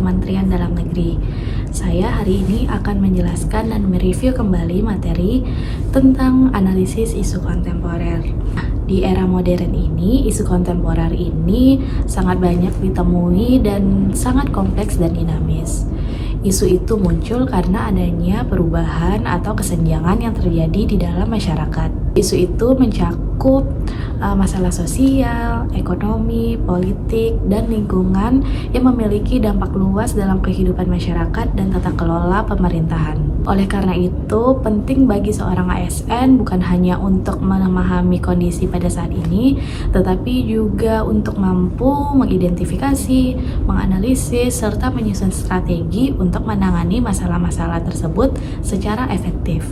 Kementerian Dalam Negeri. Saya hari ini akan menjelaskan dan mereview kembali materi tentang analisis isu kontemporer. Di era modern ini, isu kontemporer ini sangat banyak ditemui dan sangat kompleks dan dinamis. Isu itu muncul karena adanya perubahan atau kesenjangan yang terjadi di dalam masyarakat. Isu itu mencakup masalah sosial, ekonomi, politik, dan lingkungan yang memiliki dampak luas dalam kehidupan masyarakat dan tata kelola pemerintahan. Oleh karena itu, penting bagi seorang ASN bukan hanya untuk memahami kondisi pada saat ini, tetapi juga untuk mampu mengidentifikasi, menganalisis, serta menyusun strategi untuk menangani masalah-masalah tersebut secara efektif.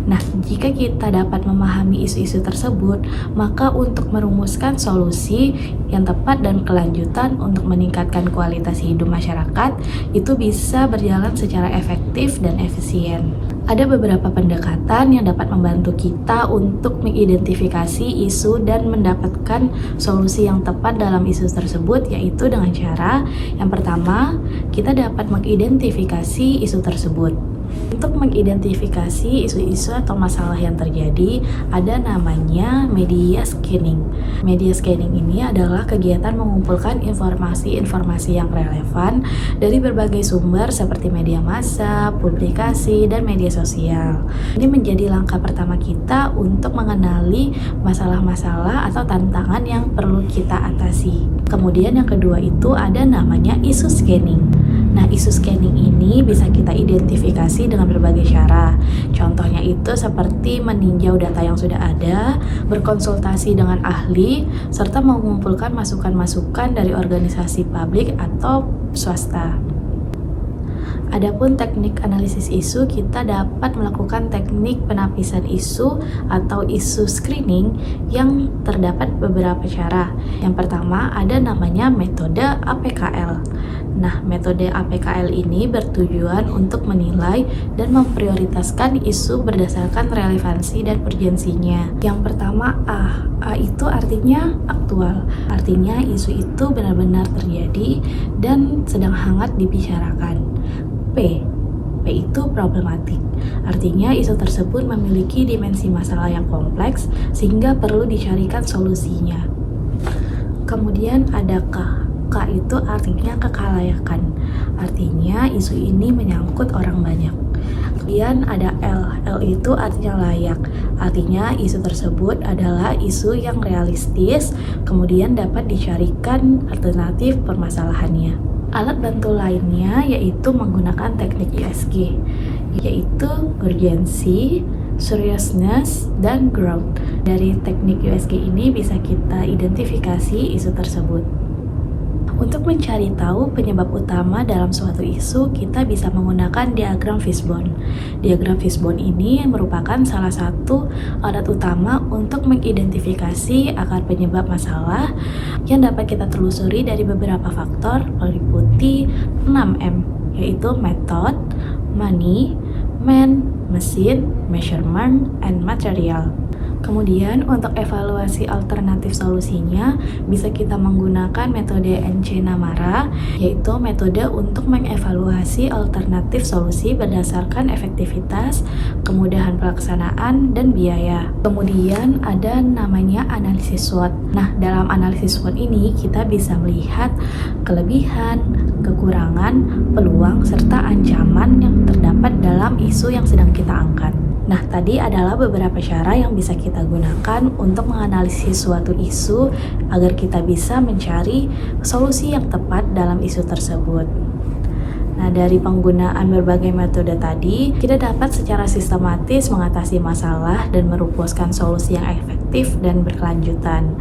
Nah, jika kita dapat memahami isu-isu tersebut, maka untuk merumuskan solusi yang tepat dan kelanjutan untuk meningkatkan kualitas hidup masyarakat, itu bisa berjalan secara efektif dan efisien. Ada beberapa pendekatan yang dapat membantu kita untuk mengidentifikasi isu dan mendapatkan solusi yang tepat dalam isu tersebut, yaitu dengan cara yang pertama, kita dapat mengidentifikasi isu tersebut. Untuk mengidentifikasi isu-isu atau masalah yang terjadi, ada namanya media scanning. Media scanning ini adalah kegiatan mengumpulkan informasi-informasi yang relevan dari berbagai sumber seperti media massa, publikasi, dan media sosial. Ini menjadi langkah pertama kita untuk mengenali masalah-masalah atau tantangan yang perlu kita atasi. Kemudian yang kedua itu ada namanya isu scanning. Nah, isu scanning ini bisa kita identifikasi dengan berbagai cara. Contohnya itu seperti meninjau data yang sudah ada, berkonsultasi dengan ahli, serta mengumpulkan masukan-masukan dari organisasi publik atau swasta. Adapun teknik analisis isu, kita dapat melakukan teknik penapisan isu atau isu screening yang terdapat beberapa cara. Yang pertama ada namanya metode APKL. Nah, metode APKL ini bertujuan untuk menilai dan memprioritaskan isu berdasarkan relevansi dan urgensinya. Yang pertama A. A itu artinya aktual. Artinya isu itu benar-benar terjadi dan sedang hangat dibicarakan. P. P itu problematik. Artinya isu tersebut memiliki dimensi masalah yang kompleks sehingga perlu dicarikan solusinya. Kemudian ada K. K itu artinya kekalayakan. Artinya isu ini menyangkut orang banyak. Kemudian ada L. L itu artinya layak. Artinya isu tersebut adalah isu yang realistis, kemudian dapat dicarikan alternatif permasalahannya. Alat bantu lainnya yaitu menggunakan teknik USG, yaitu urgency, seriousness, dan growth. Dari teknik USG ini bisa kita identifikasi isu tersebut. Untuk mencari tahu penyebab utama dalam suatu isu, kita bisa menggunakan diagram fishbone. Diagram fishbone ini merupakan salah satu alat utama untuk mengidentifikasi akar penyebab masalah yang dapat kita telusuri dari beberapa faktor meliputi 6M, yaitu method, money, man, mesin, measurement, and material. Kemudian untuk evaluasi alternatif solusinya bisa kita menggunakan metode NC-Namara, yaitu metode untuk mengevaluasi alternatif solusi berdasarkan efektivitas, kemudahan pelaksanaan, dan biaya. Kemudian ada namanya analisis SWOT. Nah, dalam analisis SWOT ini kita bisa melihat kelebihan, kekurangan, peluang, serta ancaman yang terdapat dalam isu yang sedang kita angkat. Nah, tadi adalah beberapa cara yang bisa kita gunakan untuk menganalisis suatu isu agar kita bisa mencari solusi yang tepat dalam isu tersebut. Nah, dari penggunaan berbagai metode tadi, kita dapat secara sistematis mengatasi masalah dan merumuskan solusi yang efektif dan berkelanjutan.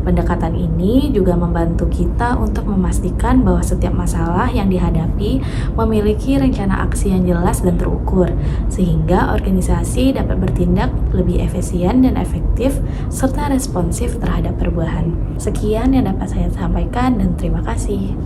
Pendekatan ini juga membantu kita untuk memastikan bahwa setiap masalah yang dihadapi memiliki rencana aksi yang jelas dan terukur, sehingga organisasi dapat bertindak lebih efisien dan efektif, serta responsif terhadap perubahan. Sekian yang dapat saya sampaikan dan terima kasih.